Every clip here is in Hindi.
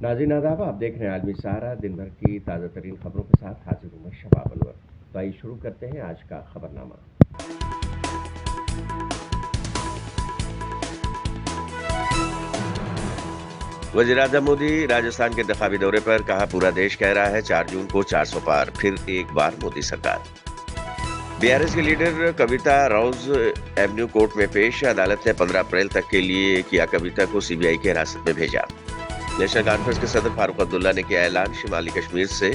नाज़रीन आदाब, आप देख रहे हैं आलमी सहारा। दिन भर की ताज़ा तरीन खबरों के साथ हाजिर हूं मैं शबाब अनवर। तो आइए शुरू करते हैं आज का खबरनामा। वज़ीर-ए-आज़म मोदी राजस्थान के इंतखाबी दौरे पर, कहा पूरा देश कह रहा है 4 जून को 400 पार, फिर एक बार मोदी सरकार। बीआरएस की लीडर कविता रोज एवेन्यू कोर्ट में पेश, अदालत ने 15 अप्रैल तक के लिए किया कविता को सीबीआई की हिरासत में भेजा। नेशनल कॉन्फ्रेंस के सदर फारूक अब्दुल्ला ने किया ऐलान, शिमाली कश्मीर से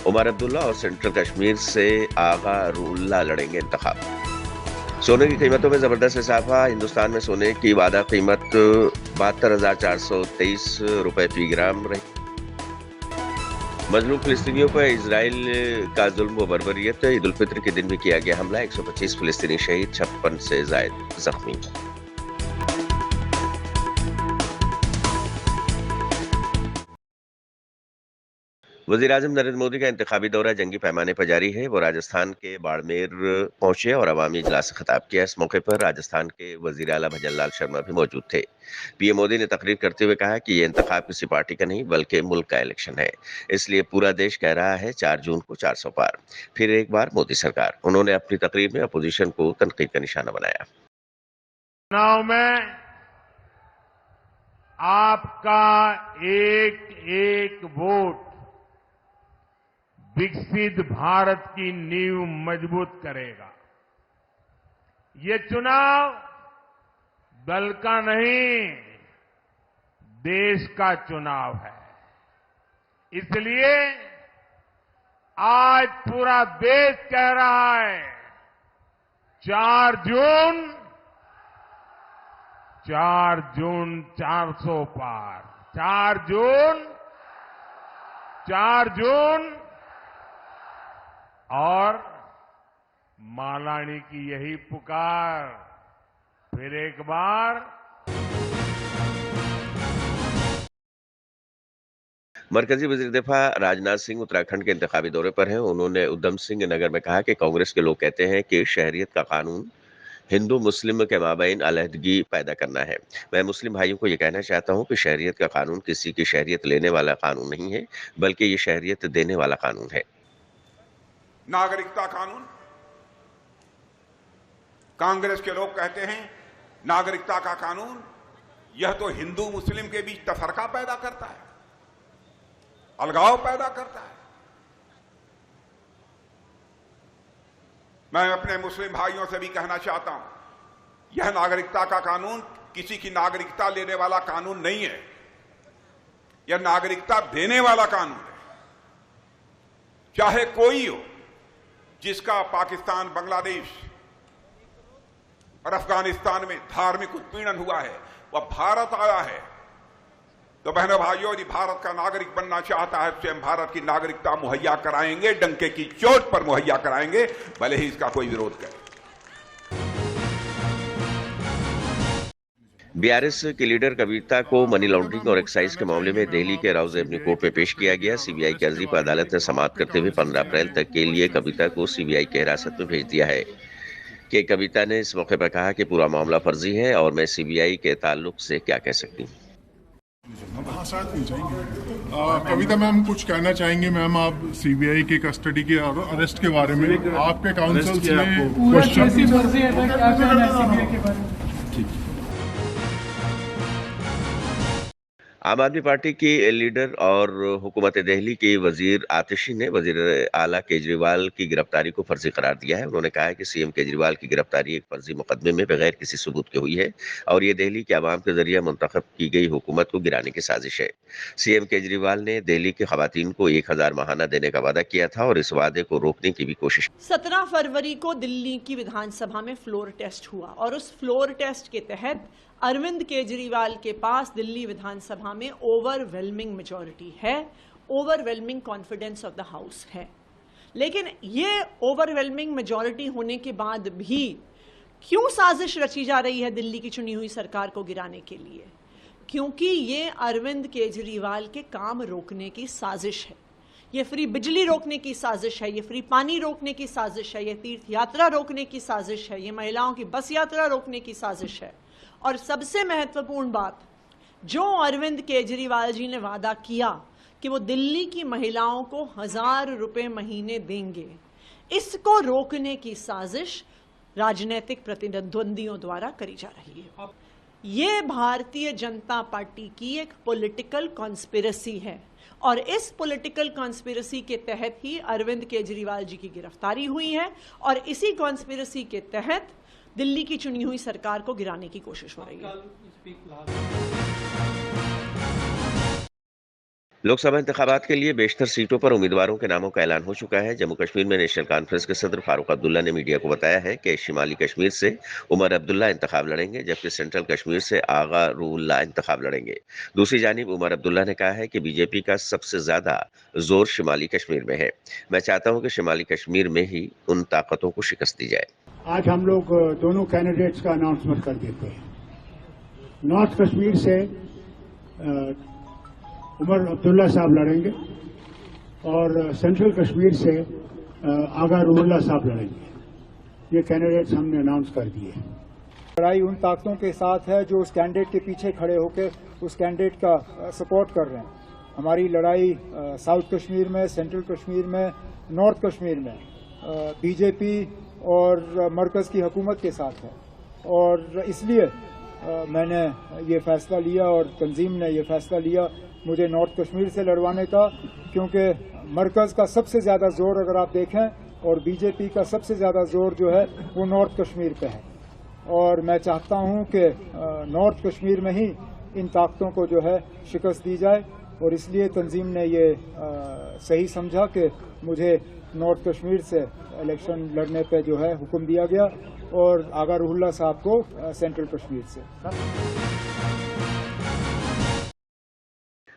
उमर अब्दुल्ला और सेंट्रल कश्मीर से आगा रुल्ला लड़ेंगे इंतखाब। सोने की कीमतों में जबरदस्त इजाफा, हिंदुस्तान में सोने की वादा कीमत 72,423 रुपए फी ग्राम रही। मजलूम फिलिस्तीनियों पर इजराइल का जुल्म व बर्बरियत, ईद उल फित्र के दिन भी किया गया हमला, 125 फिलिस्तीनी शहीद, 56 से जायद जख्मी। वज़ीर-ए-आज़म नरेंद्र मोदी का इंतखाबी दौरा जंगी पैमाने पर जारी है। वो राजस्थान के बाड़मेर पहुंचे और अवामी इजलास से खिताब किया। इस मौके पर राजस्थान के वज़ीर आला भजन लाल शर्मा भी मौजूद थे। पीएम मोदी ने तकरीर करते हुए कहा कि ये इंतखाब किसी पार्टी का नहीं बल्कि मुल्क का इलेक्शन है, इसलिए पूरा देश कह रहा है 4 जून को 400 पार, फिर एक बार मोदी सरकार। उन्होंने अपनी तकरीर में अपोजिशन को तनकीद का निशाना बनाया। चुनाव में आपका एक एक वोट विकसित भारत की नींव मजबूत करेगा। ये चुनाव दल का नहीं, देश का चुनाव है। इसलिए आज पूरा देश कह रहा है 4 जून 400 पार, 4 जून और मालानी की यही पुकार, फिर एक बार। मरकजी वजीर दिफा राजनाथ सिंह उत्तराखंड के इंतखाबी दौरे पर हैं। उन्होंने उधम सिंह नगर में कहा कि कांग्रेस के लोग कहते हैं कि शहरियत का कानून हिंदू मुस्लिम के माबैन अलहदगी पैदा करना है। मैं मुस्लिम भाइयों को ये कहना चाहता हूं कि शहरियत का कानून किसी की शहरियत लेने वाला कानून नहीं है, बल्कि ये शहरियत देने वाला कानून है। नागरिकता कानून, कांग्रेस के लोग कहते हैं नागरिकता का कानून यह तो हिंदू मुस्लिम के बीच तफरका पैदा करता है, अलगाव पैदा करता है। मैं अपने मुस्लिम भाइयों से भी कहना चाहता हूं, यह नागरिकता का कानून किसी की नागरिकता लेने वाला कानून नहीं है, यह नागरिकता देने वाला कानून है। चाहे कोई हो, जिसका पाकिस्तान, बांग्लादेश और अफगानिस्तान में धार्मिक उत्पीड़न हुआ है, वह भारत आया है, तो बहनों भाइयों, यदि भारत का नागरिक बनना चाहता है तो हम भारत की नागरिकता मुहैया कराएंगे, डंके की चोट पर मुहैया कराएंगे, भले ही इसका कोई विरोध करे। बीआरएस की लीडर कविता को मनी लॉन्ड्रिंग और एक्साइज के मामले में दिल्ली के रोज एवेन्यू कोर्ट में पेश किया गया। सीबीआई की अर्जी पर अदालत ने समाअत करते हुए 15 अप्रैल तक के लिए कविता को सीबीआई की हिरासत में भेज दिया है। कि कविता ने इस मौके पर कहा कि पूरा मामला फर्जी है और मैं सीबीआई के ताल्लुक से क्या कह सकती हूँ। कविता मैम, कुछ कहना चाहेंगे मैम? आप सीबीआई की कस्टडी के और अरेस्ट के बारे में आपके काउंसिल आम आदमी पार्टी की लीडर और हुकूमत दिल्ली के वजीर आतिशी ने वजीर आला केजरीवाल की गिरफ्तारी को फर्जी करार दिया है। उन्होंने कहा है कि सीएम केजरीवाल की गिरफ्तारी एक फर्जी मुकदमे में बगैर किसी सबूत के हुई है और ये दिल्ली के अवाम के जरिए मुंतखब की गई हुकूमत को गिराने की साजिश है। सीएम केजरीवाल ने दिल्ली की खवातीन को 1000 माहाना देने का वादा किया था और इस वादे को रोकने की भी कोशिश। 17 फरवरी को दिल्ली की विधानसभा में फ्लोर टेस्ट हुआ और उस फ्लोर टेस्ट के तहत अरविंद केजरीवाल के पास दिल्ली विधानसभा में ओवरवेलमिंग मेजॉरिटी है, overwhelming confidence of the house है। लेकिन ये ओवरवेलमिंग मेजॉरिटी होने के बाद भी क्यों साजिश रची जा रही है दिल्ली की चुनी हुई सरकार को गिराने के लिए? क्योंकि ये अरविंद केजरीवाल के काम रोकने की साजिश है। ये फ्री बिजली रोकने की साजिश है, ये फ्री पानी रोकने की साजिश है, ये तीर्थ यात्रा रोकने की साजिश है, ये महिलाओं की बस यात्रा रोकने की साजिश है। और सबसे महत्वपूर्ण बात, जो अरविंद केजरीवाल जी ने वादा किया कि वो दिल्ली की महिलाओं को 1000 रुपए महीने देंगे, इसको रोकने की साजिश राजनीतिक प्रतिद्वंदियों द्वारा करी जा रही है। ये भारतीय जनता पार्टी की एक पॉलिटिकल कॉन्स्पिरेसी है और इस पॉलिटिकल कॉन्स्पिरेसी के तहत ही अरविंद केजरीवाल जी की गिरफ्तारी हुई है और इसी कॉन्स्पिरेसी के तहत दिल्ली की चुनी हुई सरकार को गिराने की कोशिश हो रही है। लोकसभा इंतखाबात के लिए बेशतर सीटों पर उम्मीदवारों के नामों का ऐलान हो चुका है। जम्मू कश्मीर में नेशनल कॉन्फ्रेंस के सदर फारूक अब्दुल्ला ने मीडिया को बताया है कि शिमाली कश्मीर से उमर अब्दुल्ला इंतखाब लड़ेंगे, जबकि सेंट्रल कश्मीर से आगा रूहुल्लाह इंतखाब लड़ेंगे। दूसरी जानिब उमर अब्दुल्ला ने कहा है कि बीजेपी का सबसे ज्यादा जोर शिमाली कश्मीर में है। मैं चाहता हूं कि शिमाली कश्मीर में ही उन ताकतों को शिकस्त दी जाए। आज हम लोग दोनों कैंडिडेट्स का अनाउंसमेंट कर देते हैं। नॉर्थ कश्मीर से उमर अब्दुल्ला साहब लड़ेंगे और सेंट्रल कश्मीर से आगा रूहुल्लाह साहब लड़ेंगे। ये कैंडिडेट्स हमने अनाउंस कर दिए। लड़ाई उन ताकतों के साथ है जो उस कैंडिडेट के पीछे खड़े होकर उस कैंडिडेट का सपोर्ट कर रहे हैं। हमारी लड़ाई साउथ कश्मीर में, सेंट्रल कश्मीर में, नॉर्थ कश्मीर में बीजेपी और मरकज़ की हुकूमत के साथ है और इसलिए मैंने ये फैसला लिया और तंजीम ने ये फैसला लिया मुझे नॉर्थ कश्मीर से लड़वाने का, क्योंकि मरकज़ का सबसे ज़्यादा जोर अगर आप देखें और बीजेपी का सबसे ज़्यादा जोर जो है वो नॉर्थ कश्मीर पे है और मैं चाहता हूं कि नॉर्थ कश्मीर में ही इन ताकतों को जो है शिकस्त दी जाए और इसलिए तंजीम ने ये सही समझा कि मुझे नॉर्थ कश्मीर से इलेक्शन लड़ने पे जो है हुक्म दिया गया और आगा रूहुल्लाह साहब को सेंट्रल कश्मीर से।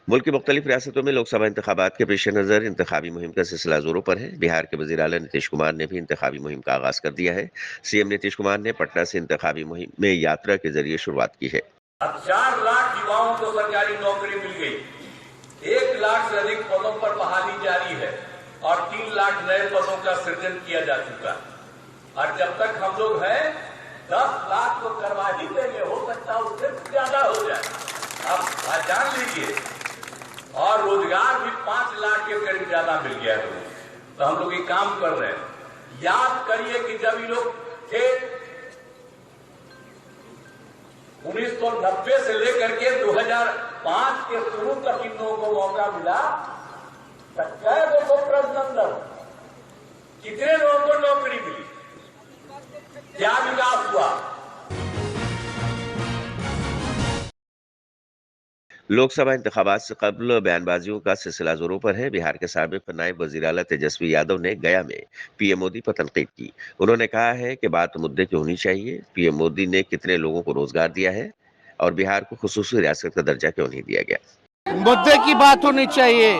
मुल्क की मुख्तलिफ रियासतों में लोकसभा इंतखाबात के पेश नज़र इंतखाबी मुहिम का सिलसिला जोरों पर है। बिहार के वज़ीर आला नीतीश कुमार ने भी इंतखाबी मुहिम का आगाज कर दिया है। सीएम नीतीश कुमार ने पटना से इंतखाबी मुहिम में यात्रा के जरिए शुरुआत की है। अब 4 लाख युवाओं को सरकारी नौकरी मिल गई, 1 लाख से अधिक पदों पर बहाली जारी है और 3 लाख नए पदों का सृजन किया जा चुका है और जब तक हम लोग हैं 10 लाख तो करवा ही देंगे, हो सकता है उससे ज्यादा हो जाए। अब जान लीजिए और रोजगार भी 5 लाख के करीब ज्यादा मिल गया है। तो हम लोग ये काम कर रहे हैं। याद करिए कि जब ये लोग थे 1990 से लेकर के 2005 के शुरू तक इन लोगों को मौका मिला, कई लोगों को प्रश्न कितने लोगों को नौकरी मिली, क्या विकास हुआ। लोकसभा इंतखाबात से कबल बयानबाजियों का सिलसिला जोरों पर है। बिहार के साबिक नायब वज़ीर आला तेजस्वी यादव ने गया में पीएम मोदी पर तनकीद की। उन्होंने कहा है कि बात मुद्दे की होनी चाहिए। पीएम मोदी ने कितने लोगों को रोजगार दिया है और बिहार को खुसूसी रियासत का दर्जा क्यों नहीं दिया गया। मुद्दे की बात होनी चाहिए।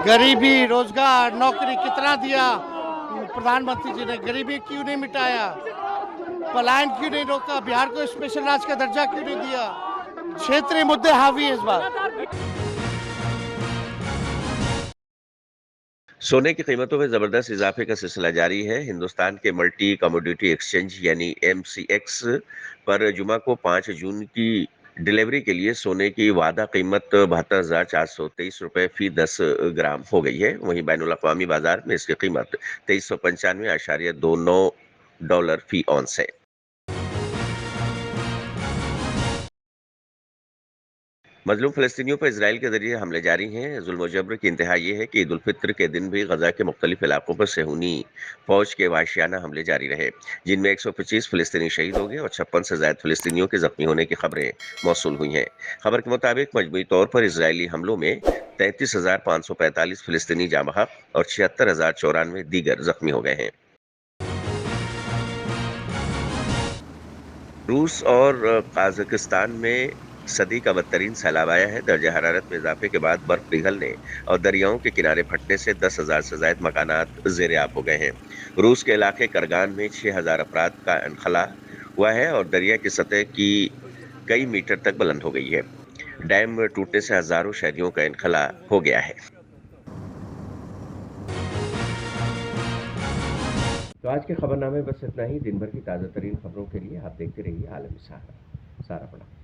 गरीबी, रोजगार, नौकरी कितना दिया प्रधानमंत्री जी ने, गरीबी क्यों नहीं मिटाया, पलायन क्यों नहीं रोका, बिहार को स्पेशल राज्य का दर्जा क्यों नहीं दिया। क्षेत्रीय मुद्दे हावी है इस बार। सोने की कीमतों में जबरदस्त इजाफे का सिलसिला जारी है। हिंदुस्तान के मल्टी कमोडिटी एक्सचेंज यानी MCX पर जुमा को 5 जून की डिलीवरी के लिए सोने की वादा कीमत 72,423 रुपए फी 10 ग्राम हो गई है। वहीं बैनुल अक़वामी बाजार में इसकी कीमत 2395.29 डॉलर फी औंस है। मजलूम फ़लस्तीनियों पर इजराइल के जरिए हमले जारी हैं। जुल्म और जबर की इंतहा ये है कि ईद उल फित्र के दिन भी गजा के मुख्तलिफ इलाकों पर सेहूनी फौज के वाहियाना हमले जारी रहे, जिनमें 125 फ़लस्तीनी शहीद हो गए और 56 से ज़ायद फ़लस्तीनियों के जख्मी होने की खबरें मौसूल हुई हैं। खबर के मुताबिक मजमूई तौर पर इजरायली हमलों में 33,545 फ़लस्तीनी जाँ बहक और 76,094 दीगर जख्मी हो गए हैं। रूस और कजाकिस्तान में सदी का बदतरीन सैलाब आया है। दर्जा हरारत में इजाफे के बाद बर्फ पिघलने और दरियाओं के किनारे फटने से 10,000 से ज़ायद मकानात ज़ेर-ए-आब हो गए हैं। रूस के इलाके करगान में 6,000 अफराद का इनखला हुआ है और दरिया की सतह की कई मीटर तक बुलंद हो गई है। डैम टूटने से हजारों शहरियों का इनखला हो गया है। तो आज के खबरनामे बस इतना ही। दिन भर की ताज़ा तरीन खबरों के लिए आप देखते रहिए आलमी सहारा। सारा प्रणाम।